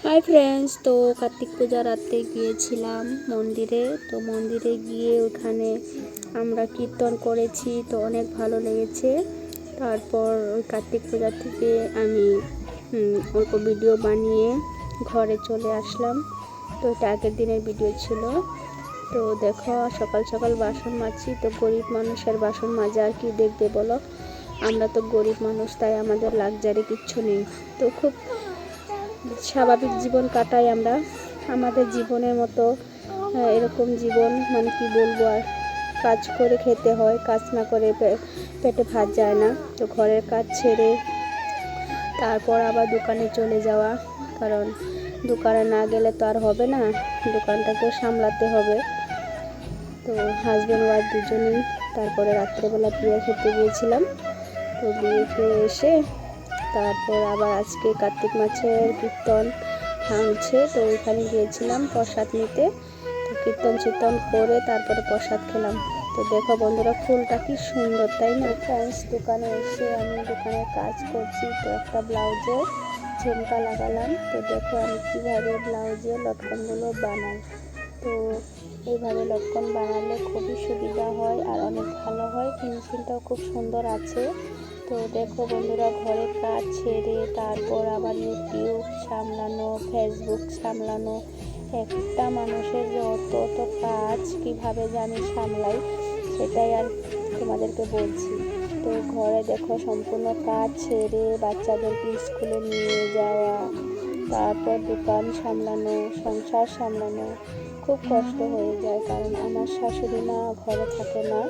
Hi friends, তো কার্তিক পূজা রাতে গিয়েছিলাম মন্দিরে। তো মন্দিরে গিয়ে ওখানে আমরা কীর্তন করেছি, তো অনেক ভালো লেগেছে। তারপর ওই কার্তিক পূজা থেকে আমি অল্প ভিডিও বানিয়ে ঘরে চলে আসলাম। তো এটা আগের দিনের ভিডিও ছিল। তো দেখো, সকাল সকাল বাসন মাজছি। তো গরিব মানুষের বাসন মাজা আর কি দেখবে বলো, আমরা তো গরিব মানুষ, তাই আমাদের লাক্সারি কিচ্ছু নেই। তো খুব স্বাভাবিক জীবন কাটাই আমরা, আমাদের জীবনের মতো এরকম জীবন, মানে কি বলবো আর। কাজ করে খেতে হয়, কাজ না করে পেটে ভাত যায় না। তো ঘরের কাজ ছেড়ে তারপর আবার দোকানে চলে যাওয়া, কারণ দোকানে না গেলে তো আর হবে না, দোকানটাকেও সামলাতে হবে। তো হাজব্যান্ড ওয়াইফ দুজনেই। তারপরে রাত্রেবেলা বিয়ে খেতে গিয়েছিলাম। তো বিয়ে খেয়ে এসে তারপর আবার আজকে কার্তিক মাছের কীর্তন ভাঙছে, তো ওইখানে গিয়েছিলাম প্রসাদ নিতে। তো কীর্তন করে তারপরে প্রসাদ খেলাম। তো দেখো বন্ধুরা, ফুলটা কি সুন্দর, তাই না ফ্রেন্ডস? দোকানে এসে আমি দোকানের কাজ করছি, তো একটা ব্লাউজে ঝুমকা লাগালাম। তো দেখো আমি কীভাবে ব্লাউজে লটকনগুলো বানাই। তো এইভাবে লটকন বানালে খুবই সুবিধা হয় আর অনেক ভালো হয়, ফিনিশিংটাও খুব সুন্দর আছে। তো দেখো বন্ধুরা, ঘরে কাজ ছেড়ে তারপর আবার ইউটিউব সামলানো, ফেসবুক সামলানো, একটা মানুষের যে অত কাজ কীভাবে যে আমি সামলাই, সেটাই আর তোমাদেরকে বলছি। তো ঘরে দেখো সম্পূর্ণ কাজ ছেড়ে বাচ্চাদেরকে স্কুলে নিয়ে যাওয়া, তারপর দোকান সামলানো, সংসার সামলানো খুব কষ্ট হয়ে যায়, কারণ আমার শাশুড়ি মা ঘরে থাকে না,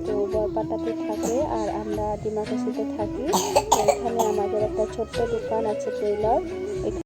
তো বরপাটাতে থাকে আর আমরা ডিমাকুসিতে থাকি। তো এখানে আমাদের একটা ছোট্ট দোকান আছে, টেইলার।